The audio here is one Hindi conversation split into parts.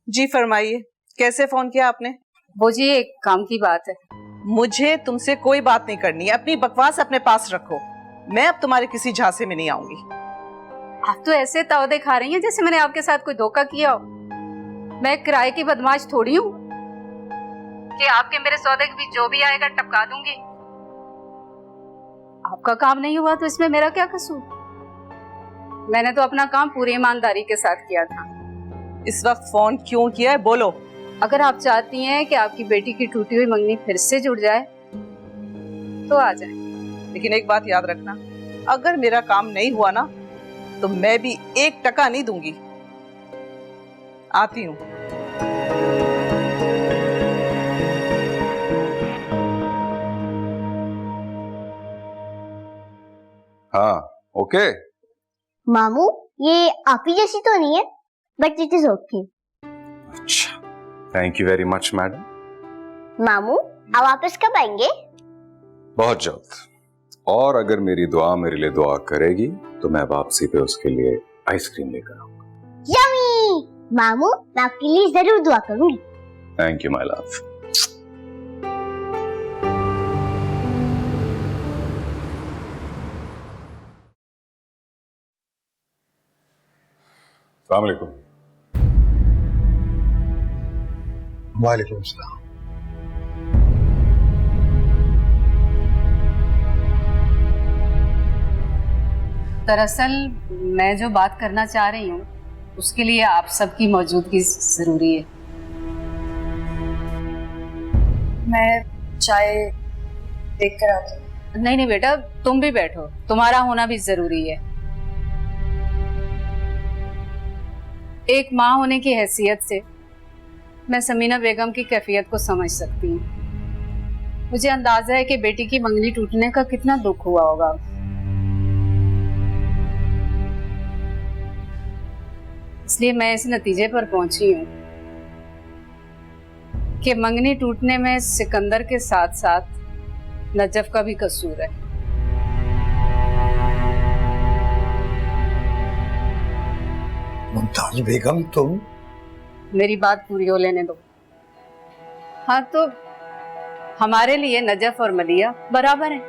जी फरमाइए, कैसे फोन किया आपने? वो जी एक काम की बात है। मुझे तुमसे कोई बात नहीं करनी है, अपनी बकवास अपने पास रखो। मैं अब तुम्हारे किसी झांसे में नहीं आऊंगी। आप तो ऐसे ताव दिखा रही हैं जैसे मैंने आपके साथ कोई धोखा किया हो। मैं किराए की बदमाश थोड़ी हूँ कि आपके मेरे सौदे के बीच जो भी आएगा टपका दूंगी। आपका काम नहीं हुआ तो इसमें मेरा क्या कसूर? मैंने तो अपना काम पूरी ईमानदारी के साथ किया था। इस वक्त फोन क्यों किया है, बोलो। अगर आप चाहती हैं कि आपकी बेटी की टूटी हुई मंगनी फिर से जुड़ जाए तो आ जाए। लेकिन एक बात याद रखना, अगर मेरा काम नहीं हुआ ना तो मैं भी 1 टका नहीं दूंगी। आती हूँ। हाँ, ओके। मामू, ये आप ही जैसी तो नहीं है, बट इट इज ओके। अच्छा, thank you very much madam. मामू, आप वापस कब आएंगे? बहुत जल्द। और अगर मेरी दुआ मेरे लिए दुआ करेगी तो मैं वापसी पे उसके लिए आइसक्रीम लेकर आऊंगा। यम्मी! मामू, मैं आपके लिए जरूर दुआ करूंगी। Thank you my love. अस्सलाम वालेकुम। वालेकुम सलाम। दरअसल मैं जो बात करना चाह रही हूँ उसके लिए आप सबकी मौजूदगी जरूरी है। मैं चाय देख कर आती हूँ। नहीं बेटा, तुम भी बैठो, तुम्हारा होना भी जरूरी है। एक माँ होने की हैसियत से मैं समीना बेगम की कैफियत को समझ सकती हूँ। मुझे अंदाजा है कि बेटी की मंगनी टूटने का कितना दुख हुआ होगा। इसलिए मैं इस नतीजे पर पहुंची हूँ कि मंगनी टूटने में सिकंदर के साथ साथ नजफ का भी कसूर है। मुमताज बेगम, तुम? मेरी बात पूरी हो लेने दो। हाँ, तो हमारे लिए नजफ और मलिया बराबर हैं।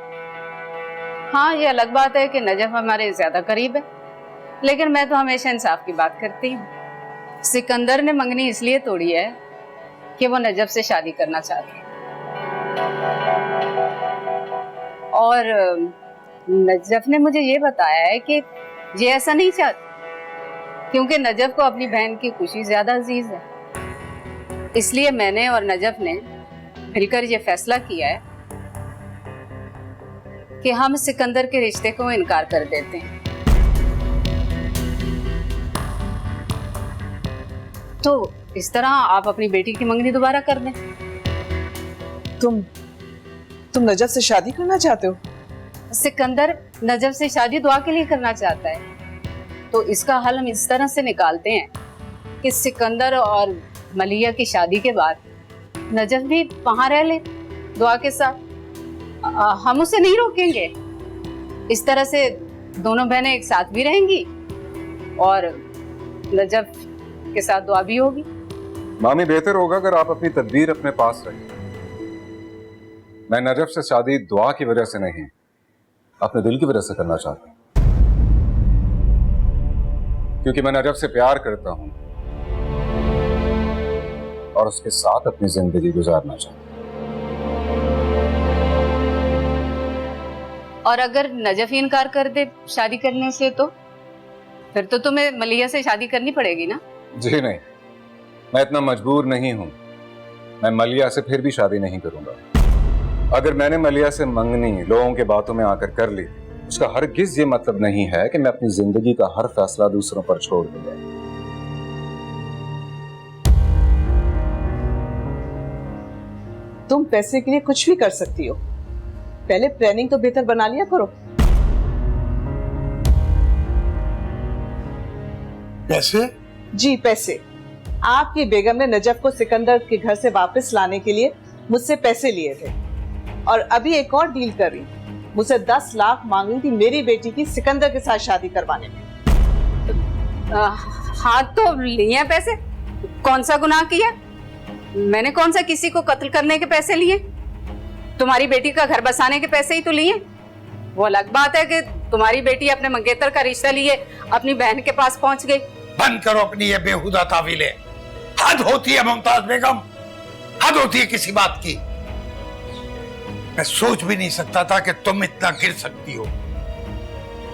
हाँ, ये अलग बात है कि नजफ हमारे ज्यादा करीब है, लेकिन मैं तो हमेशा इंसाफ की बात करती हूँ। सिकंदर ने मंगनी इसलिए तोड़ी है कि वो नजफ से शादी करना चाहते हैं, और नजफ ने मुझे ये बताया है कि ये ऐसा नहीं चाहती क्योंकि नजफ को अपनी बहन की खुशी ज्यादा अजीज है। इसलिए मैंने और नजफ ने मिलकर ये फैसला किया है कि हम सिकंदर के रिश्ते को इनकार कर देते हैं। तो इस तरह आप अपनी बेटी की मंगनी दोबारा कर दें। तुम नजफ से शादी करना चाहते हो? सिकंदर नजफ से शादी दुआ के लिए करना चाहता है, तो इसका हल हम इस तरह से निकालते हैं कि सिकंदर और मलिया की शादी के बाद नजफ भी वहां रह ले दुआ के साथ। हम उसे नहीं रोकेंगे। इस तरह से दोनों बहनें एक साथ भी रहेंगी और नजफ के साथ दुआ भी होगी। मामी, बेहतर होगा अगर आप अपनी तदबीर अपने पास रखें। मैं नजफ से शादी दुआ की वजह से नहीं, अपने दिल की वजह से करना चाहता हूं, क्योंकि मैं नजफ से प्यार करता हूं और उसके साथ अपनी जिंदगी गुजारना चाहता हूं। और अगर नजफ ही इनकार कर दे शादी करने से तो फिर तो तुम्हें मलिया से शादी करनी पड़ेगी ना? जी नहीं, मैं इतना मजबूर नहीं हूं। मैं मलिया से फिर भी शादी नहीं करूंगा। अगर मैंने मलिया से मंगनी लोगों के बातों में आकर कर ली, उसका हरगिज ये मतलब नहीं है कि मैं अपनी जिंदगी का हर फैसला दूसरों पर छोड़ दूंगा। तुम पैसे के लिए कुछ भी कर सकती हो, पहले प्लानिंग तो बेहतर बना लिया करो। पैसे? जी पैसे। आपकी बेगम ने नजफ को सिकंदर के घर से वापस लाने के लिए मुझसे पैसे लिए थे, और अभी एक और डील कर रही। मुझसे 10 लाख मांग रही थी मेरी बेटी की सिकंदर के साथ शादी करवाने में। हाँ, तो लिए पैसे। कौन सा गुनाह किया? मैंने कौन सा किसी को कत्ल करने के पैसे लिए? तुम्हारी बेटी का घर बसाने के पैसे ही तो लिए। वो अलग बात है कि तुम्हारी बेटी अपने मंगेतर का रिश्ता लिए अपनी बहन के पास पहुंच गई। बंद करो अपनी ये बेहुदा तावीलें। हद होती है मुमताज बेगम, हद होती है किसी बात की। मैं सोच भी नहीं सकता था कि तुम इतना गिर सकती हो।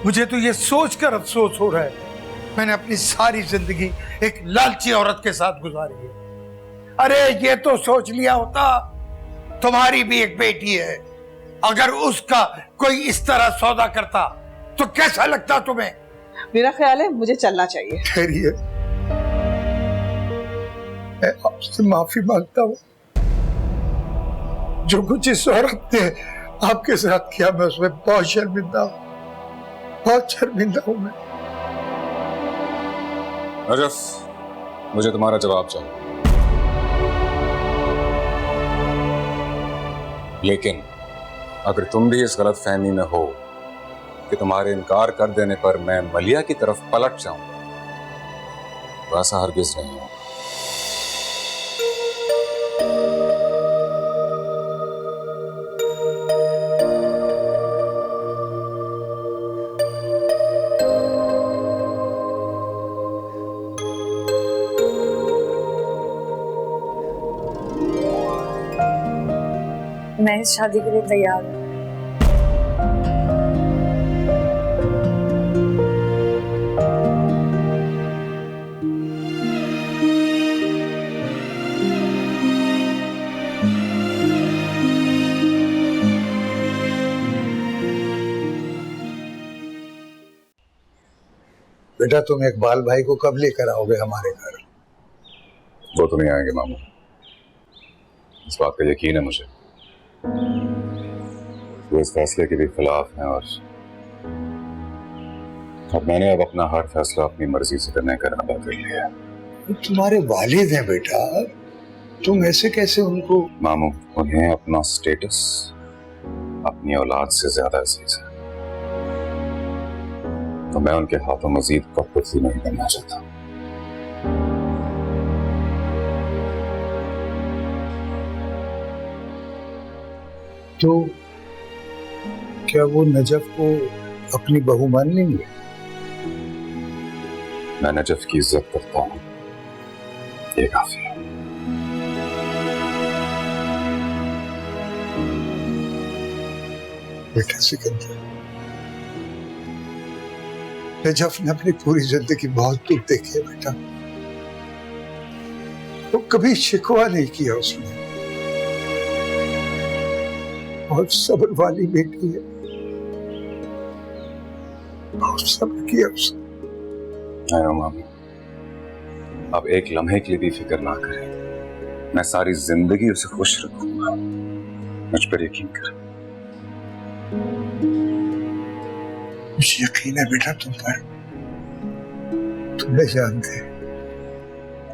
मुझे तो ये सोचकर अफसोस हो रहा है, मैंने अपनी सारी जिंदगी एक लालची औरत के साथ गुजारी है। अरे ये तो सोच लिया होता तुम्हारी भी एक बेटी है, अगर उसका कोई इस तरह सौदा करता तो कैसा लगता तुम्हें? मेरा ख्याल है मुझे चलना चाहिए। ठहरिए, मैं आपसे माफी मांगता हूँ। जो कुछ इस औरत ने आपके साथ किया मैं उसमें बहुत शर्मिंदा हूँ, बहुत शर्मिंदा हूँ मैं। नजफ, मुझे तुम्हारा जवाब चाहिए, लेकिन अगर तुम भी इस गलत फहमी में हो कि तुम्हारे इनकार कर देने पर मैं मलिया की तरफ पलट जाऊं, तो ऐसा हरगिज नहीं हो। मैं इस शादी के लिए तैयार हूँ। बेटा तुम इकबाल भाई को कब लेकर आओगे हमारे घर? वो तो नहीं आएंगे मामू, इस बात का यकीन है मुझे। वो इस फैसले के भी खिलाफ हैं और मैंने अब अपना हर फैसला अपनी मर्जी से करने का इरादा कर लिया है। वो तुम्हारे वालिद हैं बेटा, तुम ऐसे कैसे उनको? मामू, उन्हें अपना स्टेटस अपनी औलाद से ज्यादा अजीज है, तो मैं उनके हाथों मजीद कपड़ती नहीं करना चाहता। तो क्या वो नजफ को अपनी बहू मान लेंगे? मैं नजफ की इज्जत करता हूँ, ये काफी है। बेटा सिकंदर, नजफ ने अपनी पूरी जिंदगी बहुत दुख देखे बेटा, वो कभी शिकवा नहीं किया उसने। बहुत सब्र वाली बेटी है, बहुत सब्र किया उसने। मामी, अब एक लम्हे के लिए भी फिक्र ना करें, मैं सारी जिंदगी उसे खुश रखूंगा, मुझ पर यकीन कर। मुझे यकीन है बेटा तुम पर। तुम्हें जानते,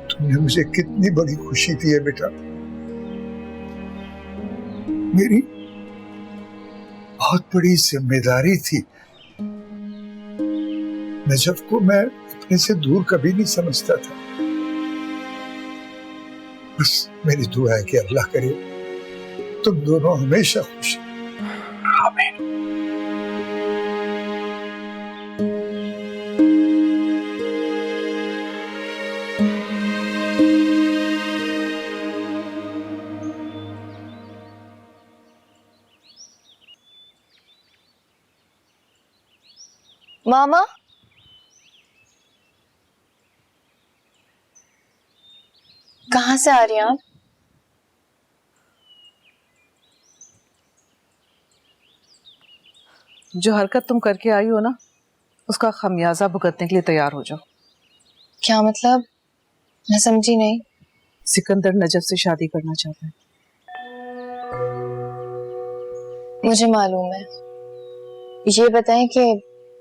तुमने मुझे कितनी बड़ी खुशी दी है बेटा। मेरी बहुत बड़ी जिम्मेदारी थी, नजफ को मैं अपने से दूर कभी नहीं समझता था। बस मेरी दुआ है कि अल्लाह करे तुम दोनों हमेशा खुश रहें। आमीन। मामा, कहाँ से आ रही हैं आप? जो हरकत तुम करके आई हो ना, उसका खमियाजा भुगतने के लिए तैयार हो जाओ। क्या मतलब? मैं समझी नहीं। सिकंदर नजफ से शादी करना चाहता है। मुझे मालूम है, ये बताएं कि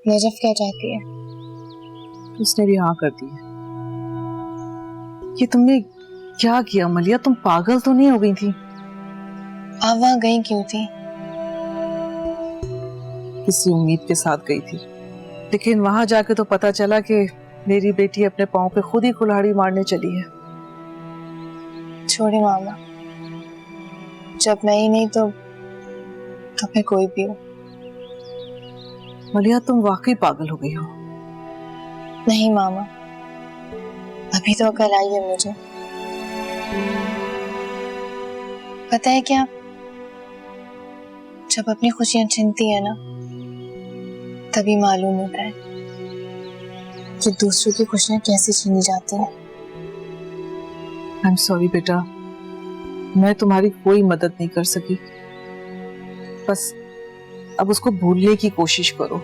नजफ क्या चाहती है? उसने भी हाँ कर दी है। ये तुमने क्या किया मलिया? तुम पागल तो नहीं हो गई थी? आप वहां गई क्यों थी? किसी उम्मीद के साथ गई थी, लेकिन वहां जाके तो पता चला कि मेरी बेटी अपने पांव पे खुद ही कुल्हाड़ी मारने चली है। छोड़े मामा, जब मैं ही नहीं तो फिर कोई भी हो। मलिया, तुम वाकई पागल हो गई हो। नहीं मामा, अभी तो अकल आई है मुझे। पता है क्या, जब अपनी खुशियां छिनती है ना, तभी मालूम होता है कि दूसरों की खुशियां कैसे छीनी जाती हैं। आई एम सॉरी बेटा, मैं तुम्हारी कोई मदद नहीं कर सकी। बस अब उसको भूलने की कोशिश करो।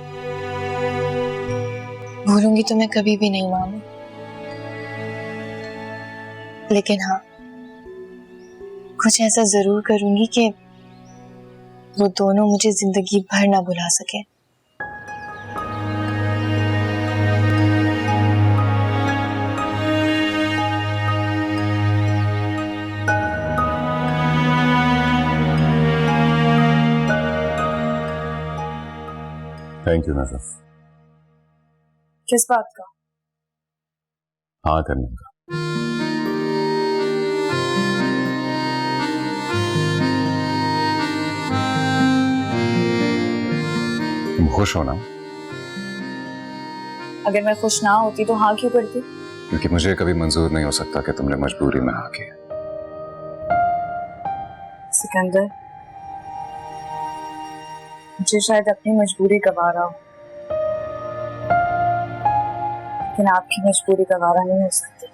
भूलूंगी तो मैं कभी भी नहीं मामा, लेकिन हाँ, कुछ ऐसा जरूर करूंगी कि वो दोनों मुझे जिंदगी भर ना भुला सके। Thank you Najaf. किस बात का? हाँ करने का। तुम खुश हो ना? अगर मैं खुश ना होती तो हाँ क्यों करती? क्योंकि मुझे कभी मंजूर नहीं हो सकता कि तुमने मजबूरी में हाँ की। सिकंदर, मुझे शायद अपनी मजबूरी गवारा हो, लेकिन आपकी मजबूरी गवारा नहीं हो सकती।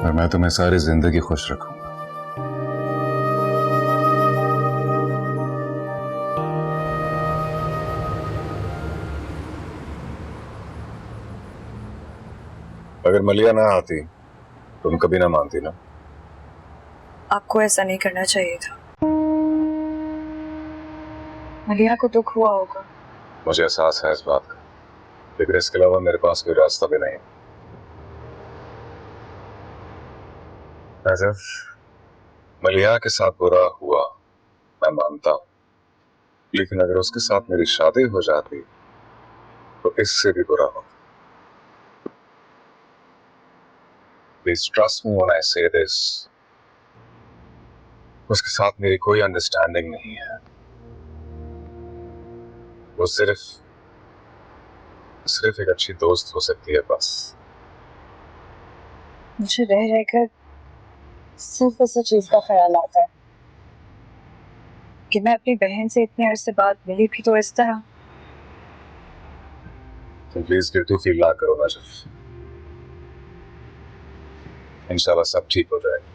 और मैं तुम्हें सारी जिंदगी खुश रखूंगा। अगर मलिया ना आती तुम कभी ना मानती ना। आपको ऐसा नहीं करना चाहिए था। मलिया को दुख हुआ होगा। मुझे एहसास है इस बात का, लेकिन इसके अलावा मेरे पास कोई रास्ता भी नहीं। नजफ, मलिया के साथ बुरा हुआ मैं मानता हूं, लेकिन अगर उसके साथ मेरी शादी हो जाती तो इससे भी बुरा होता। Please trust me when I say this. उसके साथ मेरी कोई अंडरस्टैंडिंग नहीं है। वो सिर्फ एक अच्छी दोस्त हो सकती है बस। मुझे रह रहकर सिर्फ इस चीज का ख्याल आता है कि मैं अपनी बहन से इतने अरसे बाद मिली भी तो इस तरह। तुम प्लीज गिल्टी फील ना करो नजफ। इंशाल्लाह सब ठीक हो जाएगा।